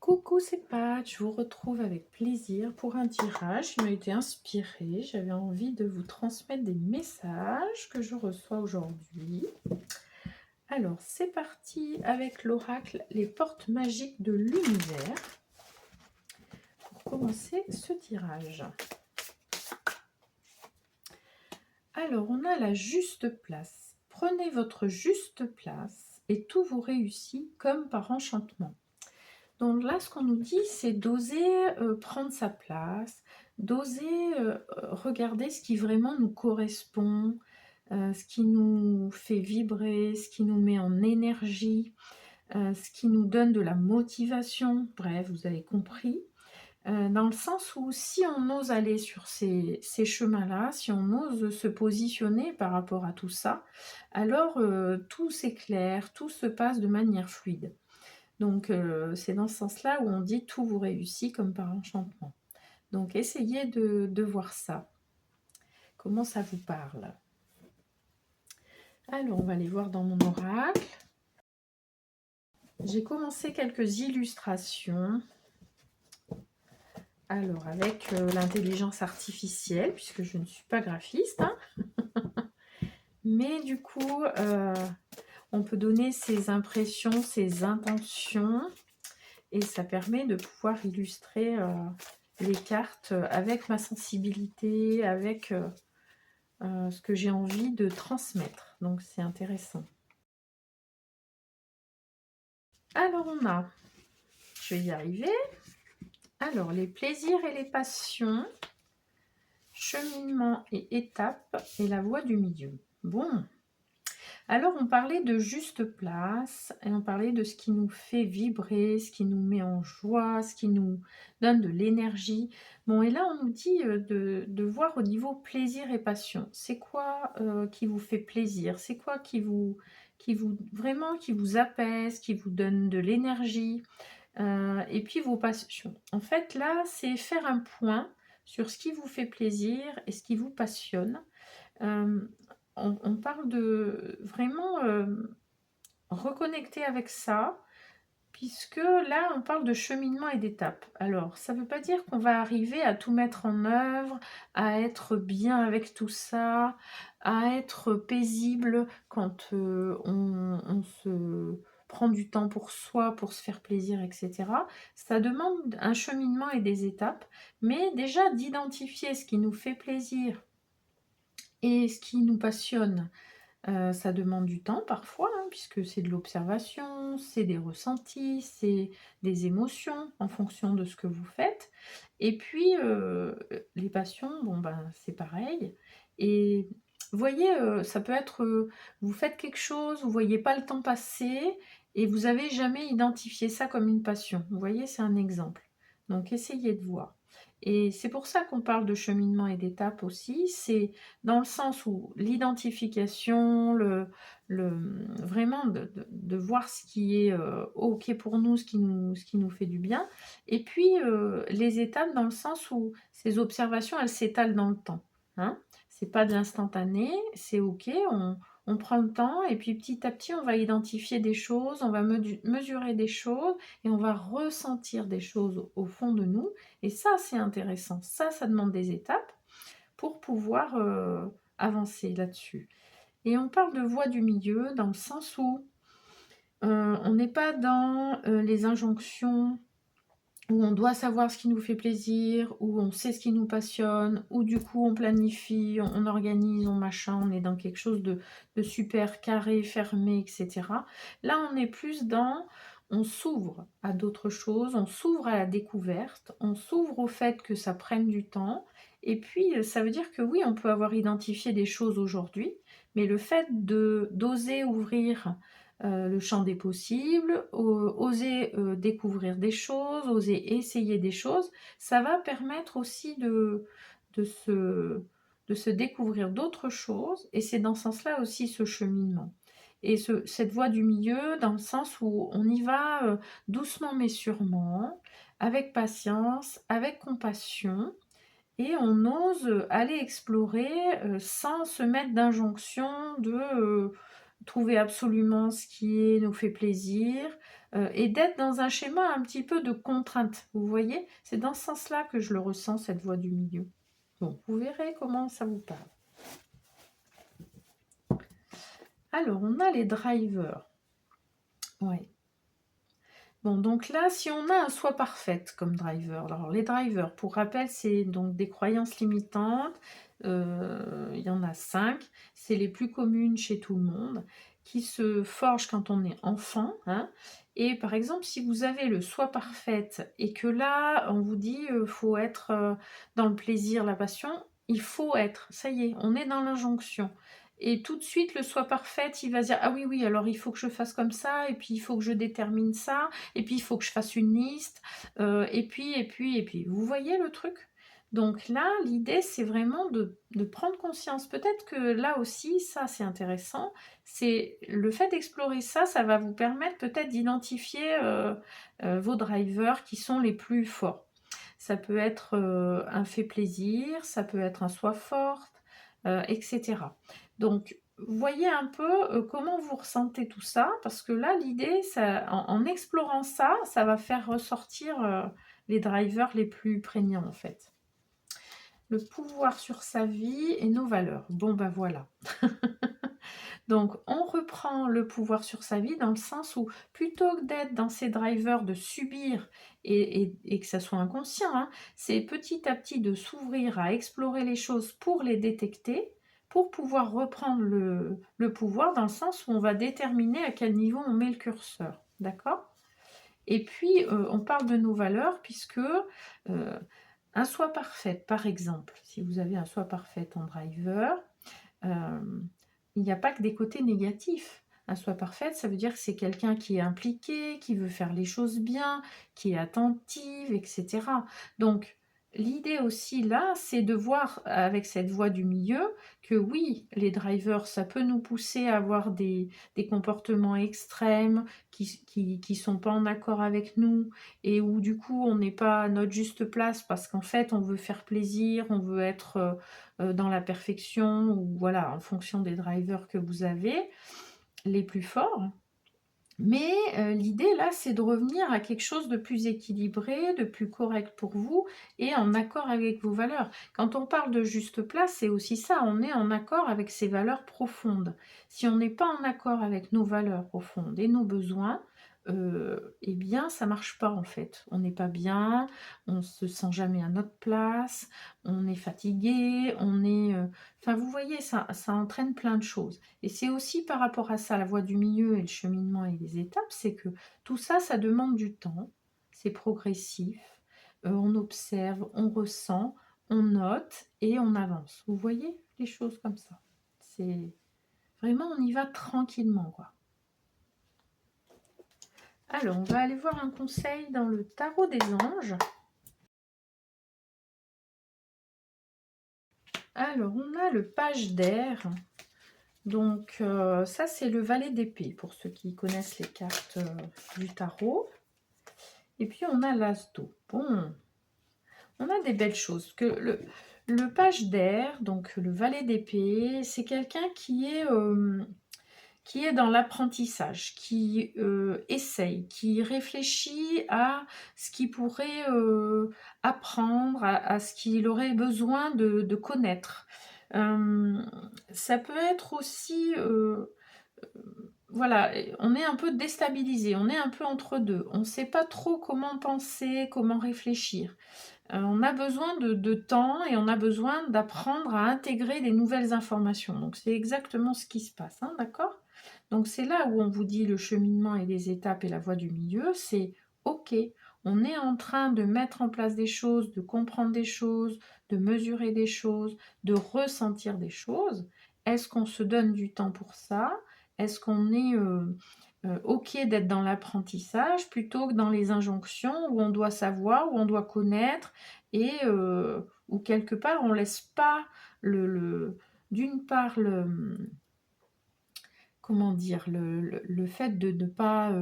Coucou, c'est Pat, je vous retrouve avec plaisir pour un tirage qui m'a été inspiré. J'avais envie de vous transmettre des messages que je reçois aujourd'hui. Alors, c'est parti avec l'oracle Les portes magiques de l'univers pour commencer ce tirage. Alors, on a la juste place. Prenez votre juste place et tout vous réussit comme par enchantement. Donc là, ce qu'on nous dit, c'est d'oser prendre sa place, d'oser regarder ce qui vraiment nous correspond, ce qui nous fait vibrer, ce qui nous met en énergie, ce qui nous donne de la motivation. Bref, vous avez compris. Dans le sens où si on ose aller sur ces chemins-là, si on ose se positionner par rapport à tout ça, alors tout s'éclaire, tout se passe de manière fluide. Donc, c'est dans ce sens-là où on dit tout vous réussit comme par enchantement. Donc, essayez de voir ça. Comment ça vous parle? Alors, on va aller voir dans mon oracle. J'ai commencé quelques illustrations. Alors, avec l'intelligence artificielle, puisque je ne suis pas graphiste. Hein. Mais du coup, on peut donner ses impressions, ses intentions. Et ça permet de pouvoir illustrer les cartes avec ma sensibilité, avec ce que j'ai envie de transmettre. Donc c'est intéressant. Alors je vais y arriver. Alors les plaisirs et les passions, cheminement et étapes et la voie du milieu. Bon. Alors, on parlait de juste place et on parlait de ce qui nous fait vibrer, ce qui nous met en joie, ce qui nous donne de l'énergie. Bon, et là, on nous dit de voir au niveau plaisir et passion. C'est quoi qui vous fait plaisir? C'est quoi vraiment qui vous apaise, qui vous donne de l'énergie? Et puis vos passions. En fait, là, c'est faire un point sur ce qui vous fait plaisir et ce qui vous passionne. On parle de vraiment reconnecter avec ça, puisque là, on parle de cheminement et d'étapes. Alors, ça ne veut pas dire qu'on va arriver à tout mettre en œuvre, à être bien avec tout ça, à être paisible quand on se prend du temps pour soi, pour se faire plaisir, etc. Ça demande un cheminement et des étapes, mais déjà d'identifier ce qui nous fait plaisir et ce qui nous passionne, ça demande du temps parfois, hein, puisque c'est de l'observation, c'est des ressentis, c'est des émotions en fonction de ce que vous faites. Et puis, les passions, bon ben, c'est pareil. Et vous voyez, ça peut être, vous faites quelque chose, vous voyez pas le temps passer et vous avez jamais identifié ça comme une passion. Vous voyez, c'est un exemple. Donc essayez de voir. Et c'est pour ça qu'on parle de cheminement et d'étapes aussi. C'est dans le sens où l'identification, vraiment de voir ce qui est OK pour nous, ce qui nous fait du bien. Et puis, les étapes dans le sens où ces observations, elles s'étalent dans le temps. Hein. C'est pas de l'instantané, c'est OK, on prend le temps et puis petit à petit, on va identifier des choses, on va mesurer des choses et on va ressentir des choses au fond de nous. Et ça, c'est intéressant. Ça demande des étapes pour pouvoir avancer là-dessus. Et on parle de voie du milieu dans le sens où on n'est pas dans les injonctions, où on doit savoir ce qui nous fait plaisir, où on sait ce qui nous passionne, où du coup on planifie, on organise, on machin, on est dans quelque chose de super carré, fermé, etc. Là, on est plus dans, on s'ouvre à d'autres choses, on s'ouvre à la découverte, on s'ouvre au fait que ça prenne du temps. Et puis, ça veut dire que oui, on peut avoir identifié des choses aujourd'hui, mais le fait d'oser ouvrir le champ des possibles, oser découvrir des choses, oser essayer des choses, ça va permettre aussi de, se, de se découvrir d'autres choses, et c'est dans ce sens-là aussi ce cheminement. Et cette voie du milieu, dans le sens où on y va doucement mais sûrement, avec patience, avec compassion, et on ose aller explorer sans se mettre d'injonction de trouver absolument ce qui nous fait plaisir, et d'être dans un schéma un petit peu de contrainte. Vous voyez? C'est dans ce sens-là que je le ressens, cette voie du milieu. Bon, vous verrez comment ça vous parle. Alors, on a les drivers. Ouais. Bon, donc là, si on a un soi parfaite comme driver, alors les drivers, pour rappel, c'est donc des croyances limitantes, il y en a 5, c'est les plus communes chez tout le monde, qui se forgent quand on est enfant, hein. Et par exemple, si vous avez le soi parfaite et que là, on vous dit, faut être dans le plaisir, la passion, il faut être, ça y est, on est dans l'injonction. Et tout de suite, le soi parfaite, il va se dire, ah oui, oui, alors il faut que je fasse comme ça, et puis il faut que je détermine ça, et puis il faut que je fasse une liste, et puis. Vous voyez le truc? Donc là, l'idée, c'est vraiment de prendre conscience. Peut-être que là aussi, ça, c'est intéressant. C'est le fait d'explorer ça, ça va vous permettre peut-être d'identifier vos drivers qui sont les plus forts. Ça peut être un fait plaisir, ça peut être un soi forte, etc. Donc, voyez un peu comment vous ressentez tout ça, parce que là, l'idée, en explorant ça, ça va faire ressortir les drivers les plus prégnants, en fait. Le pouvoir sur sa vie et nos valeurs. Bon, ben voilà. Donc, on reprend le pouvoir sur sa vie dans le sens où, plutôt que d'être dans ces drivers de subir et que ça soit inconscient, hein, c'est petit à petit de s'ouvrir à explorer les choses pour les détecter, pour pouvoir reprendre le pouvoir dans le sens où on va déterminer à quel niveau on met le curseur. D'accord? Et puis, on parle de nos valeurs puisque un soi parfait, par exemple, si vous avez un soi parfait en driver, il n'y a pas que des côtés négatifs. Un soi parfaite, ça veut dire que c'est quelqu'un qui est impliqué, qui veut faire les choses bien, qui est attentive, etc. Donc, l'idée aussi là, c'est de voir avec cette voie du milieu que oui, les drivers, ça peut nous pousser à avoir des comportements extrêmes qui sont pas en accord avec nous et où du coup on n'est pas à notre juste place parce qu'en fait on veut faire plaisir, on veut être dans la perfection ou voilà, en fonction des drivers que vous avez, les plus forts. Mais l'idée là, c'est de revenir à quelque chose de plus équilibré, de plus correct pour vous et en accord avec vos valeurs. Quand on parle de juste place, c'est aussi ça, on est en accord avec ses valeurs profondes. Si on n'est pas en accord avec nos valeurs profondes et nos besoins, eh bien ça marche pas en fait. On n'est pas bien, on se sent jamais à notre place, on est fatigué, on est... Enfin vous voyez, ça entraîne plein de choses. Et c'est aussi par rapport à ça, la voie du milieu et le cheminement et les étapes, c'est que tout ça, ça demande du temps, c'est progressif, on observe, on ressent, on note et on avance. Vous voyez les choses comme ça. C'est vraiment, on y va tranquillement, quoi. Alors, on va aller voir un conseil dans le tarot des anges. Alors, on a le page d'air. Donc, ça, c'est le valet d'épée, pour ceux qui connaissent les cartes du tarot. Et puis, on a l'as d'eau. Bon, on a des belles choses. Que le page d'air, donc le valet d'épée, c'est quelqu'un qui est dans l'apprentissage, qui essaye, qui réfléchit à ce qu'il pourrait apprendre, à ce qu'il aurait besoin de connaître. Ça peut être aussi... voilà, on est un peu déstabilisé, on est un peu entre deux. On ne sait pas trop comment penser, comment réfléchir. On a besoin de temps et on a besoin d'apprendre à intégrer des nouvelles informations. Donc c'est exactement ce qui se passe, hein, d'accord? Donc c'est là où on vous dit le cheminement et les étapes et la voie du milieu, c'est OK, on est en train de mettre en place des choses, de comprendre des choses, de mesurer des choses, de ressentir des choses. Est-ce qu'on se donne du temps pour ça? Est-ce qu'on est OK d'être dans l'apprentissage plutôt que dans les injonctions où on doit savoir, où on doit connaître et où quelque part on laisse pas d'une part comment dire, le fait de ne pas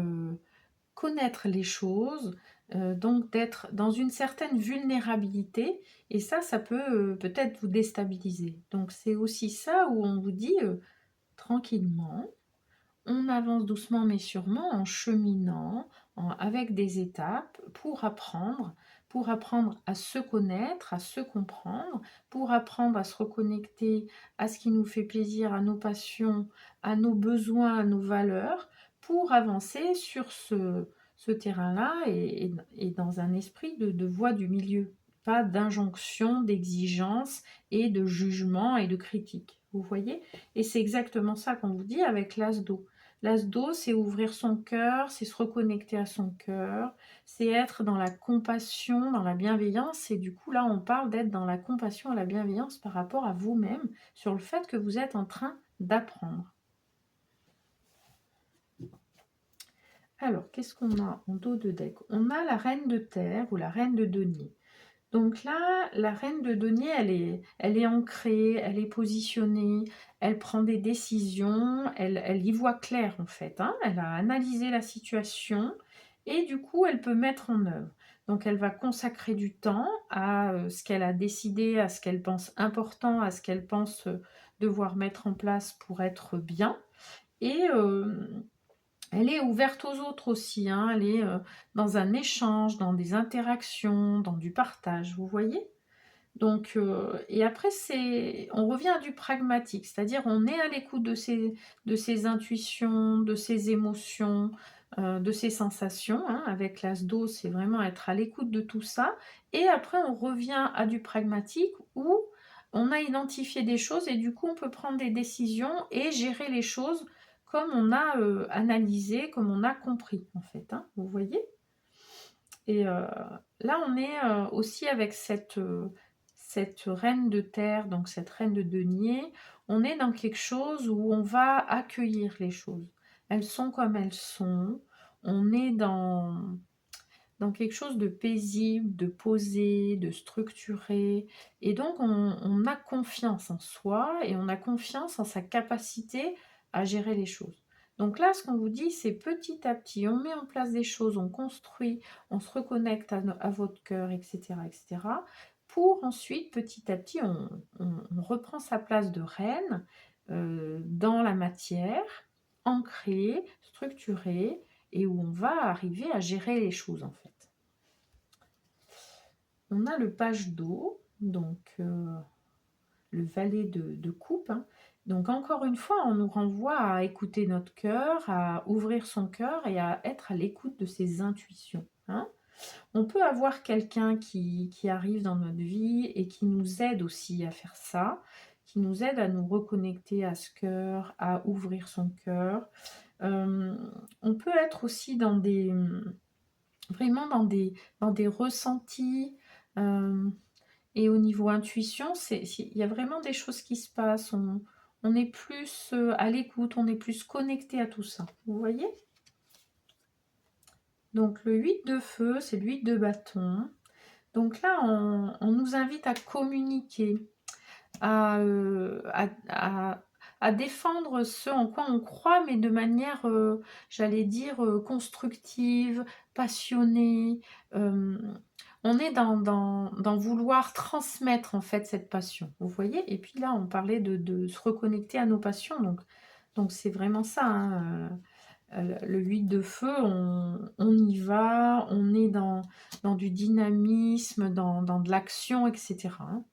connaître les choses, donc d'être dans une certaine vulnérabilité, et ça peut peut-être vous déstabiliser. Donc c'est aussi ça où on vous dit tranquillement, on avance doucement mais sûrement en cheminant, avec des étapes pour apprendre à se connaître, à se comprendre, pour apprendre à se reconnecter à ce qui nous fait plaisir, à nos passions, à nos besoins, à nos valeurs, pour avancer sur ce terrain-là et dans un esprit de voie du milieu, pas d'injonction, d'exigence et de jugement et de critique. Vous voyez? Et c'est exactement ça qu'on vous dit avec l'as d'eau. L'as d'eau, c'est ouvrir son cœur, c'est se reconnecter à son cœur, c'est être dans la compassion, dans la bienveillance. Et du coup, là, on parle d'être dans la compassion et la bienveillance par rapport à vous-même, sur le fait que vous êtes en train d'apprendre. Alors, qu'est-ce qu'on a en dos de deck? On a la reine de terre ou la reine de denier. Donc là, la reine de denier, elle est ancrée, elle est positionnée, elle prend des décisions, elle y voit clair en fait, hein. Elle a analysé la situation et du coup, elle peut mettre en œuvre. Donc elle va consacrer du temps à ce qu'elle a décidé, à ce qu'elle pense important, à ce qu'elle pense devoir mettre en place pour être bien. Et elle est ouverte aux autres aussi, hein. Elle est dans un échange, dans des interactions, dans du partage, vous voyez? Donc, et après, on revient à du pragmatique, c'est-à-dire on est à l'écoute de ses intuitions, de ses émotions, de ses sensations, hein. Avec l'as d'eau, c'est vraiment être à l'écoute de tout ça. Et après, on revient à du pragmatique où on a identifié des choses et du coup, on peut prendre des décisions et gérer les choses comme on a analysé, comme on a compris, en fait, hein. Vous voyez? Et là, on est aussi avec cette reine de terre, donc cette reine de denier, on est dans quelque chose où on va accueillir les choses. Elles sont comme elles sont. On est dans quelque chose de paisible, de posé, de structuré. Et donc, on a confiance en soi et on a confiance en sa capacité à gérer les choses. Donc là, ce qu'on vous dit, c'est petit à petit, on met en place des choses, on construit, on se reconnecte à votre cœur, etc., etc. Pour ensuite, petit à petit, on reprend sa place de reine dans la matière, ancrée, structurée, et où on va arriver à gérer les choses en fait. On a le page d'eau, donc le valet de coupe, hein. Donc encore une fois, on nous renvoie à écouter notre cœur, à ouvrir son cœur et à être à l'écoute de ses intuitions, hein. On peut avoir quelqu'un qui arrive dans notre vie et qui nous aide aussi à faire ça, qui nous aide à nous reconnecter à ce cœur, à ouvrir son cœur. On peut être aussi vraiment dans des ressentis. Et au niveau intuition, il y a vraiment des choses qui se passent. On est plus à l'écoute, on est plus connecté à tout ça. Vous voyez? Donc le 8 de feu, c'est le 8 de bâton. Donc là, on nous invite à communiquer, à, à défendre ce en quoi on croit, mais de manière, j'allais dire, constructive, passionnée. On est dans vouloir transmettre en fait cette passion, vous voyez? Et puis là, on parlait de se reconnecter à nos passions, donc c'est vraiment ça, hein, le 8 de feu, on y va, on est dans du dynamisme, dans de l'action, etc., hein.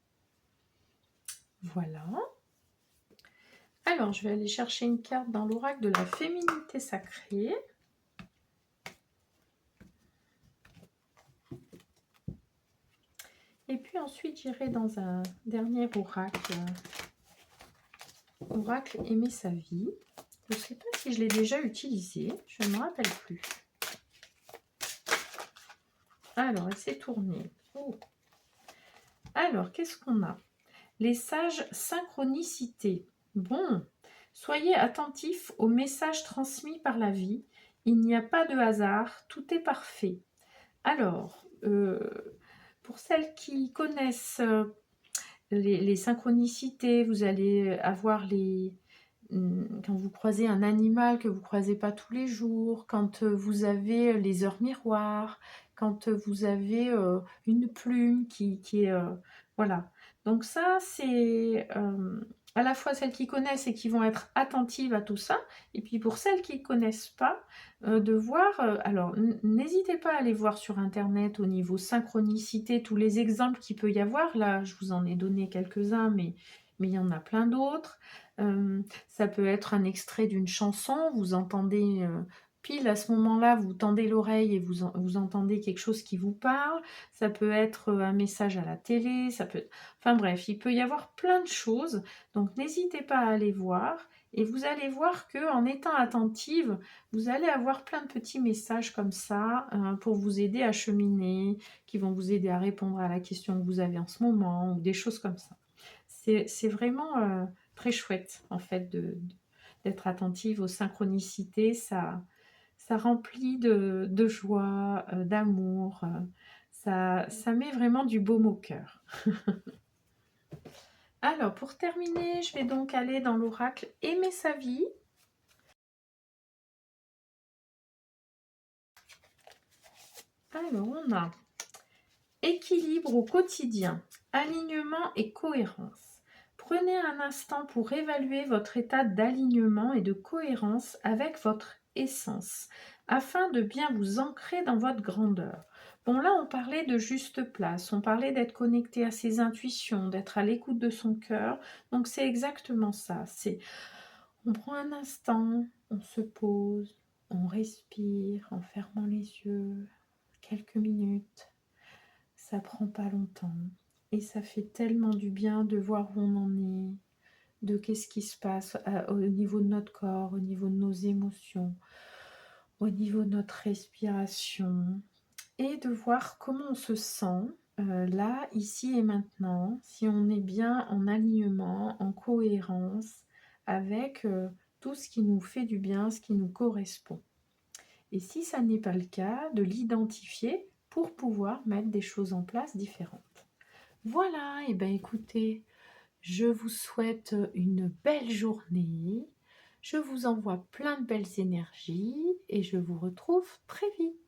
Voilà. Alors, je vais aller chercher une carte dans l'oracle de la féminité sacrée. Et puis ensuite, j'irai dans un dernier oracle. Oracle aimer sa vie. Je ne sais pas si je l'ai déjà utilisé. Je ne me rappelle plus. Alors, elle s'est tournée. Oh. Alors, qu'est-ce qu'on a? Les sages synchronicités. Bon, soyez attentifs aux messages transmis par la vie. Il n'y a pas de hasard, tout est parfait. Alors, pour celles qui connaissent les synchronicités, vous allez avoir quand vous croisez un animal que vous ne croisez pas tous les jours, quand vous avez les heures miroirs, quand vous avez une plume qui est... voilà. Donc ça, c'est à la fois celles qui connaissent et qui vont être attentives à tout ça, et puis pour celles qui ne connaissent pas, de voir, alors n'hésitez pas à aller voir sur internet au niveau synchronicité tous les exemples qu'il peut y avoir. Là, je vous en ai donné quelques-uns, mais il y en a plein d'autres. Ça peut être un extrait d'une chanson, vous entendez, pile à ce moment-là, vous tendez l'oreille et vous entendez quelque chose qui vous parle. Ça peut être, un message à la télé, ça peut enfin bref, il peut y avoir plein de choses, donc n'hésitez pas à aller voir et vous allez voir que en étant attentive, vous allez avoir plein de petits messages comme ça, pour vous aider à cheminer, qui vont vous aider à répondre à la question que vous avez en ce moment ou des choses comme ça. C'est vraiment, très chouette en fait d'être attentive aux synchronicités, ça remplit de joie, d'amour, ça met vraiment du baume au cœur. Alors, pour terminer, je vais donc aller dans l'oracle Aimer sa vie. Alors, on a équilibre au quotidien, alignement et cohérence. Prenez un instant pour évaluer votre état d'alignement et de cohérence avec votre essence, afin de bien vous ancrer dans votre grandeur. Bon, là, on parlait de juste place, on parlait d'être connecté à ses intuitions, d'être à l'écoute de son cœur. Donc, c'est exactement ça. On prend un instant, on se pose, on respire en fermant les yeux, quelques minutes. Ça prend pas longtemps et ça fait tellement du bien de voir où on en est, de qu'est-ce qui se passe au niveau de notre corps, au niveau de nos émotions, au niveau de notre respiration et de voir comment on se sent là, ici et maintenant, si on est bien en alignement, en cohérence avec tout ce qui nous fait du bien, ce qui nous correspond. Et si ça n'est pas le cas, de l'identifier pour pouvoir mettre des choses en place différentes. Voilà, et bien écoutez, je vous souhaite une belle journée, je vous envoie plein de belles énergies et je vous retrouve très vite.